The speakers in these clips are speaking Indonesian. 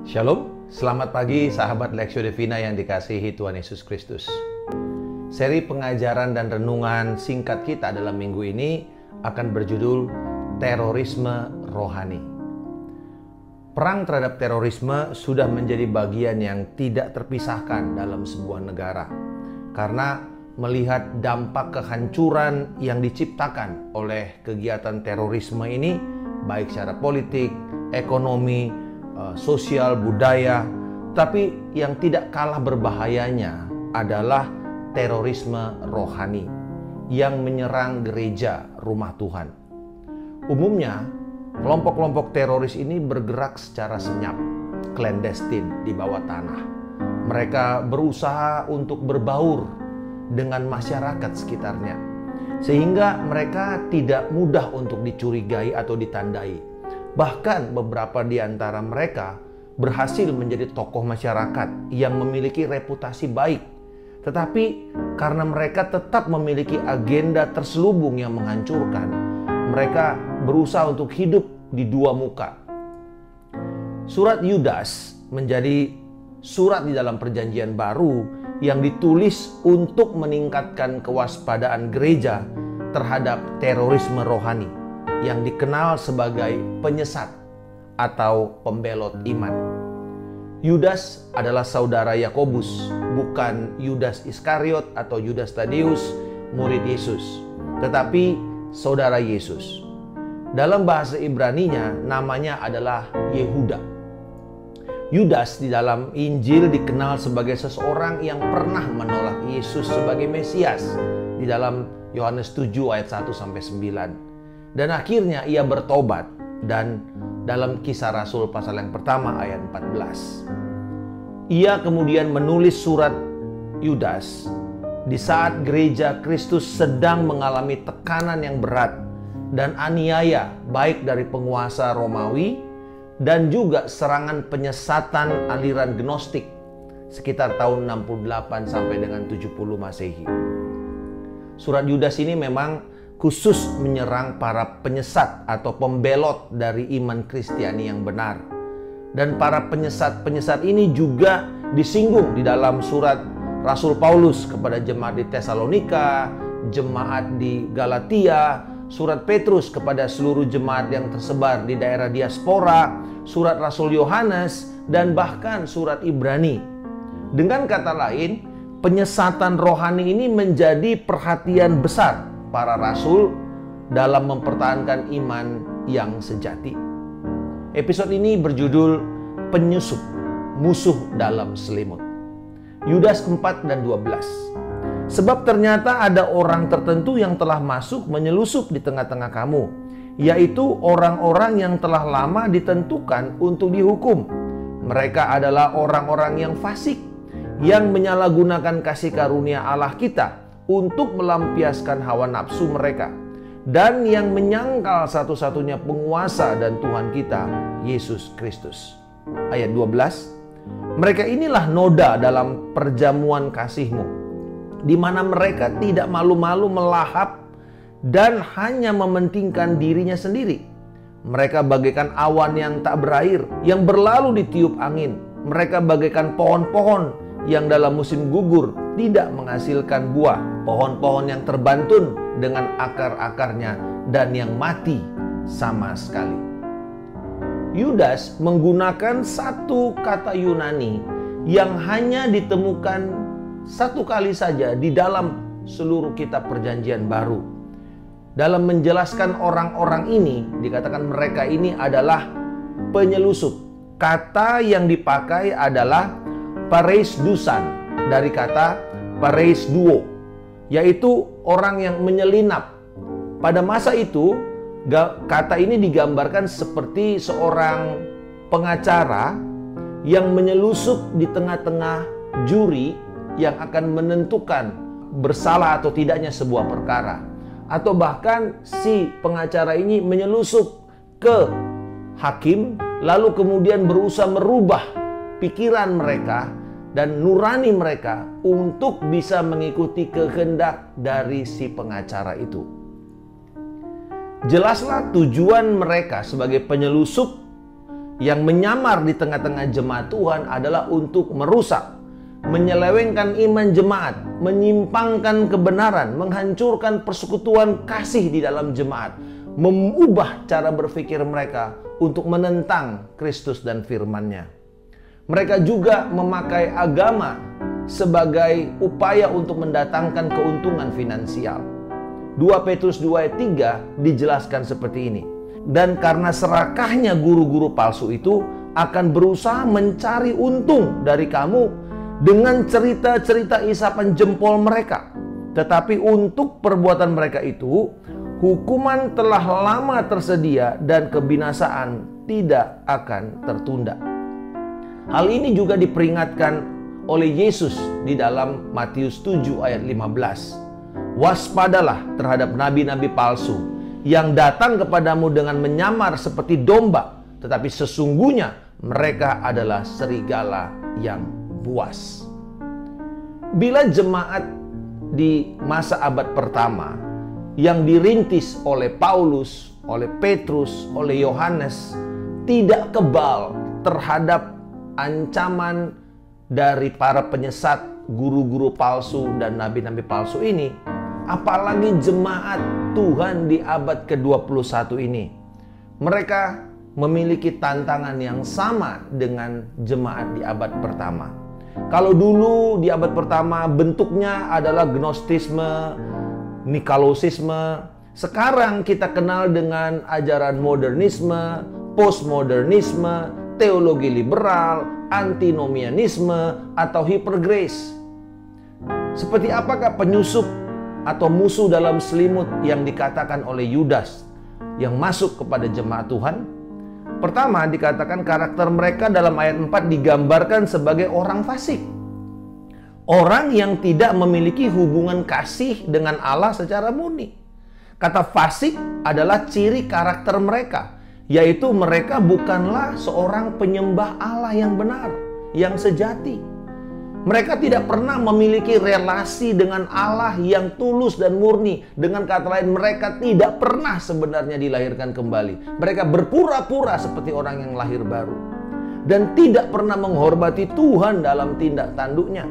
Shalom, selamat pagi sahabat Lexio Divina yang dikasihi Tuhan Yesus Kristus. Seri pengajaran dan renungan singkat kita dalam minggu ini akan berjudul Terorisme Rohani. Perang terhadap terorisme sudah menjadi bagian yang tidak terpisahkan dalam sebuah negara. Karena melihat dampak kehancuran yang diciptakan oleh kegiatan terorisme ini, baik secara politik, ekonomi, sosial, budaya, tapi yang tidak kalah berbahayanya adalah terorisme rohani yang menyerang gereja rumah Tuhan. Umumnya, kelompok-kelompok teroris ini bergerak secara senyap, clandestine di bawah tanah. Mereka berusaha untuk berbaur dengan masyarakat sekitarnya, sehingga mereka tidak mudah untuk dicurigai atau ditandai. Bahkan beberapa di antara mereka berhasil menjadi tokoh masyarakat yang memiliki reputasi baik. Tetapi karena mereka tetap memiliki agenda terselubung yang menghancurkan, mereka berusaha untuk hidup di dua muka. Surat Yudas menjadi surat di dalam Perjanjian Baru yang ditulis untuk meningkatkan kewaspadaan gereja terhadap terorisme rohani yang dikenal sebagai penyesat atau pembelot iman. Yudas adalah saudara Yakobus, bukan Yudas Iskariot atau Yudas Tadeus, murid Yesus, tetapi saudara Yesus. Dalam bahasa Ibraninya namanya adalah Yehuda. Yudas di dalam Injil dikenal sebagai seseorang yang pernah menolak Yesus sebagai Mesias di dalam Yohanes 7 ayat 1 sampai 9. Dan akhirnya ia bertobat, dan dalam Kisah Rasul pasal yang pertama ayat 14. Ia kemudian menulis surat Yudas di saat gereja Kristus sedang mengalami tekanan yang berat dan aniaya baik dari penguasa Romawi dan juga serangan penyesatan aliran Gnostik sekitar tahun 68 sampai dengan 70 Masehi. Surat Yudas ini memang khusus menyerang para penyesat atau pembelot dari iman Kristiani yang benar. Dan para penyesat-penyesat ini juga disinggung di dalam surat Rasul Paulus kepada jemaat di Tesalonika, jemaat di Galatia, surat Petrus kepada seluruh jemaat yang tersebar di daerah diaspora, surat Rasul Yohanes, dan bahkan surat Ibrani. Dengan kata lain, penyesatan rohani ini menjadi perhatian besar para rasul dalam mempertahankan iman yang sejati. Episode ini berjudul Penyusup, Musuh dalam Selimut. Yudas 4 dan 12. Sebab ternyata ada orang tertentu yang telah masuk menyelusup di tengah-tengah kamu, yaitu orang-orang yang telah lama ditentukan untuk dihukum. Mereka adalah orang-orang yang fasik, yang menyalahgunakan kasih karunia Allah kita untuk melampiaskan hawa nafsu mereka, dan yang menyangkal satu-satunya penguasa dan Tuhan kita, Yesus Kristus. Ayat 12. Mereka inilah noda dalam perjamuan kasih-Mu, di mana mereka tidak malu-malu melahap dan hanya mementingkan dirinya sendiri. Mereka bagaikan awan yang tak berair, yang berlalu ditiup angin. Mereka bagaikan pohon-pohon yang dalam musim gugur tidak menghasilkan buah, pohon-pohon yang terbantun dengan akar-akarnya dan yang mati sama sekali. Yudas menggunakan satu kata Yunani yang hanya ditemukan satu kali saja di dalam seluruh kitab Perjanjian Baru. Dalam menjelaskan orang-orang ini, dikatakan mereka ini adalah penyelusup. Kata yang dipakai adalah pareisdusan, dari kata pareisduo, yaitu orang yang menyelinap. Pada masa itu, kata ini digambarkan seperti seorang pengacara yang menyelusup di tengah-tengah juri yang akan menentukan bersalah atau tidaknya sebuah perkara. Atau bahkan si pengacara ini menyelusup ke hakim, lalu kemudian berusaha merubah pikiran mereka dan nurani mereka untuk bisa mengikuti kehendak dari si pengacara itu. Jelaslah tujuan mereka sebagai penyelusup yang menyamar di tengah-tengah jemaat Tuhan adalah untuk merusak, menyelewengkan iman jemaat, menyimpangkan kebenaran, menghancurkan persekutuan kasih di dalam jemaat, mengubah cara berpikir mereka untuk menentang Kristus dan firman-Nya. Mereka juga memakai agama sebagai upaya untuk mendatangkan keuntungan finansial. 2 Petrus 2 ayat 3 dijelaskan seperti ini. Dan karena serakahnya guru-guru palsu itu akan berusaha mencari untung dari kamu dengan cerita-cerita isapan jempol mereka. Tetapi untuk perbuatan mereka itu, hukuman telah lama tersedia dan kebinasaan tidak akan tertunda. Hal ini juga diperingatkan oleh Yesus di dalam Matius 7 ayat 15. Waspadalah terhadap nabi-nabi palsu yang datang kepadamu dengan menyamar seperti domba, tetapi sesungguhnya mereka adalah serigala yang buas. Bila jemaat di masa abad pertama yang dirintis oleh Paulus, oleh Petrus, oleh Yohanes tidak kebal terhadap ancaman dari para penyesat, guru-guru palsu dan nabi-nabi palsu ini, apalagi jemaat Tuhan di abad ke-21 ini. Mereka memiliki tantangan yang sama dengan jemaat di abad pertama. Kalau dulu di abad pertama bentuknya adalah gnostisme, nikolosisme, sekarang kita kenal dengan ajaran modernisme, postmodernisme, teologi liberal, antinomianisme, atau hypergrace. Seperti apakah penyusup atau musuh dalam selimut yang dikatakan oleh Yudas yang masuk kepada jemaat Tuhan? Pertama, dikatakan karakter mereka dalam ayat 4 digambarkan sebagai orang fasik. Orang yang tidak memiliki hubungan kasih dengan Allah secara murni. Kata fasik adalah ciri karakter mereka, yaitu mereka bukanlah seorang penyembah Allah yang benar, yang sejati. Mereka tidak pernah memiliki relasi dengan Allah yang tulus dan murni. Dengan kata lain, mereka tidak pernah sebenarnya dilahirkan kembali. Mereka berpura-pura seperti orang yang lahir baru. Dan tidak pernah menghormati Tuhan dalam tindak tanduknya.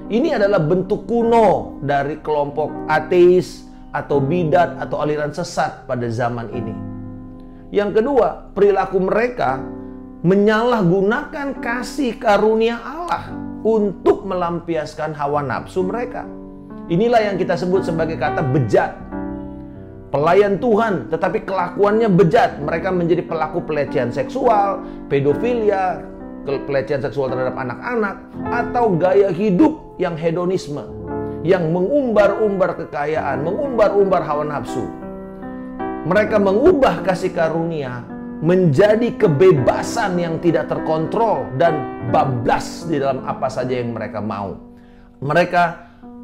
Ini adalah bentuk kuno dari kelompok ateis atau bidat atau aliran sesat pada zaman ini. Yang kedua, perilaku mereka menyalahgunakan kasih karunia Allah untuk melampiaskan hawa nafsu mereka. Inilah yang kita sebut sebagai kata bejat. Pelayan Tuhan tetapi kelakuannya bejat. Mereka menjadi pelaku pelecehan seksual, pedofilia, pelecehan seksual terhadap anak-anak, atau gaya hidup yang hedonisme, yang mengumbar-umbar kekayaan, mengumbar-umbar hawa nafsu. Mereka mengubah kasih karunia menjadi kebebasan yang tidak terkontrol dan bablas di dalam apa saja yang mereka mau. Mereka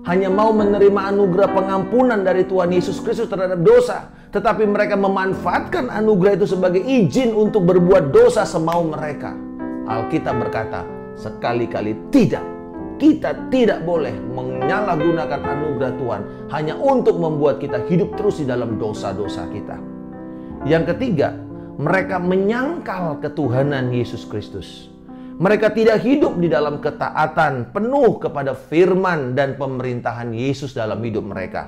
hanya mau menerima anugerah pengampunan dari Tuhan Yesus Kristus terhadap dosa, tetapi mereka memanfaatkan anugerah itu sebagai izin untuk berbuat dosa semau mereka. Alkitab berkata, sekali-kali tidak. Kita tidak boleh menyalahgunakan anugerah Tuhan hanya untuk membuat kita hidup terus di dalam dosa-dosa kita. Yang ketiga, mereka menyangkal ketuhanan Yesus Kristus. Mereka tidak hidup di dalam ketaatan penuh kepada firman dan pemerintahan Yesus dalam hidup mereka.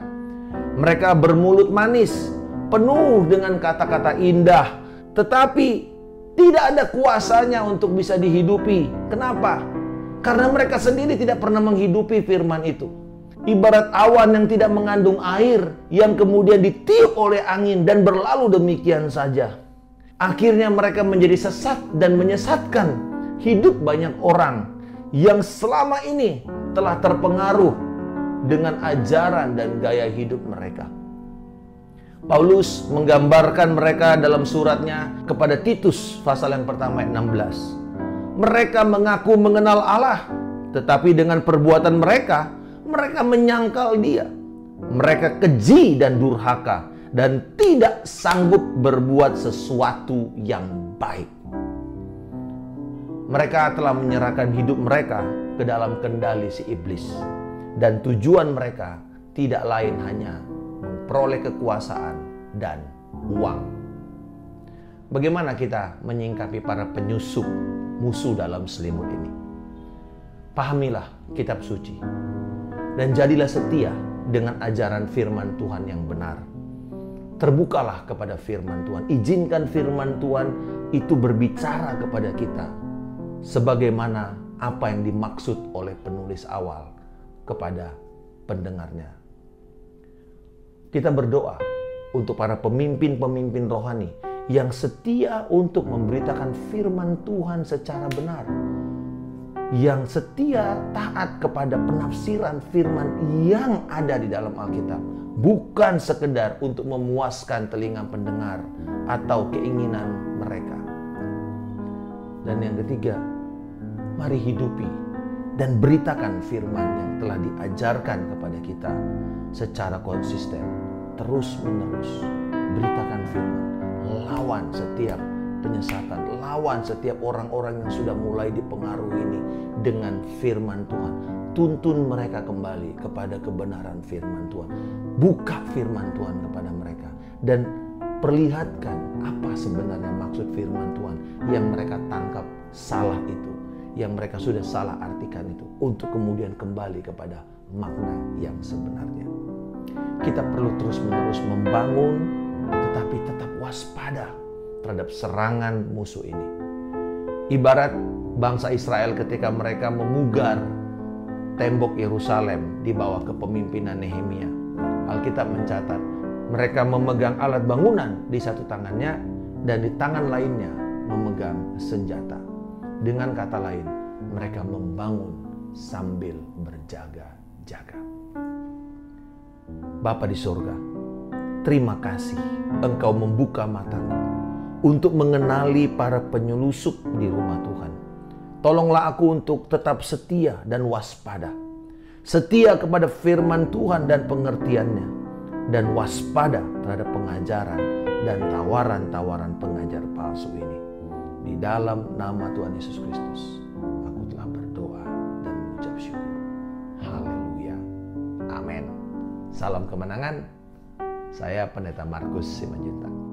Mereka bermulut manis, penuh dengan kata-kata indah, tetapi tidak ada kuasanya untuk bisa dihidupi. Kenapa? Karena mereka sendiri tidak pernah menghidupi firman itu. Ibarat awan yang tidak mengandung air, yang kemudian ditiup oleh angin dan berlalu demikian saja. Akhirnya mereka menjadi sesat dan menyesatkan hidup banyak orang yang selama ini telah terpengaruh dengan ajaran dan gaya hidup mereka. Paulus menggambarkan mereka dalam suratnya kepada Titus pasal yang pertama ayat 16. Mereka mengaku mengenal Allah, tetapi dengan perbuatan mereka, mereka menyangkal Dia. Mereka keji dan durhaka dan tidak sanggup berbuat sesuatu yang baik. Mereka telah menyerahkan hidup mereka ke dalam kendali si iblis. Dan tujuan mereka tidak lain hanya memperoleh kekuasaan dan uang. bagaimana kita menyingkapi para penyusup musuh dalam selimut ini? Pahamilah kitab suci dan jadilah setia dengan ajaran firman Tuhan yang benar. Terbukalah kepada firman Tuhan. Izinkan firman Tuhan itu berbicara kepada kita sebagaimana apa yang dimaksud oleh penulis awal kepada pendengarnya. Kita berdoa untuk para pemimpin-pemimpin rohani yang setia untuk memberitakan firman Tuhan secara benar, yang setia taat kepada penafsiran firman yang ada di dalam Alkitab, bukan sekedar untuk memuaskan telinga pendengar atau keinginan mereka. Dan yang ketiga, mari hidupi dan beritakan firman yang telah diajarkan kepada kita secara konsisten, terus-menerus. Beritakan firman, lawan setiap penyesatan, lawan setiap orang-orang yang sudah mulai dipengaruhi ini dengan firman Tuhan. Tuntun mereka kembali kepada kebenaran firman Tuhan. Buka firman Tuhan kepada mereka dan perlihatkan apa sebenarnya maksud firman Tuhan yang mereka tangkap salah itu, yang mereka sudah salah artikan itu, untuk kemudian kembali kepada makna yang sebenarnya. Kita perlu terus-menerus membangun, tetapi tetap waspada terhadap serangan musuh ini. Ibarat bangsa Israel ketika mereka memugar tembok Yerusalem di bawah kepemimpinan Nehemia. Alkitab mencatat mereka memegang alat bangunan di satu tangannya dan di tangan lainnya memegang senjata. Dengan kata lain, mereka membangun sambil berjaga-jaga. Bapa di surga, terima kasih Engkau membuka mataku untuk mengenali para penyelusup di rumah Tuhan. Tolonglah aku untuk tetap setia dan waspada. Setia kepada firman Tuhan dan pengertiannya. Dan waspada terhadap pengajaran dan tawaran-tawaran pengajar palsu ini. Di dalam nama Tuhan Yesus Kristus, aku telah berdoa dan mengucap syukur. Haleluya. Amin. Salam kemenangan. Saya Pendeta Markus Simanjuntak.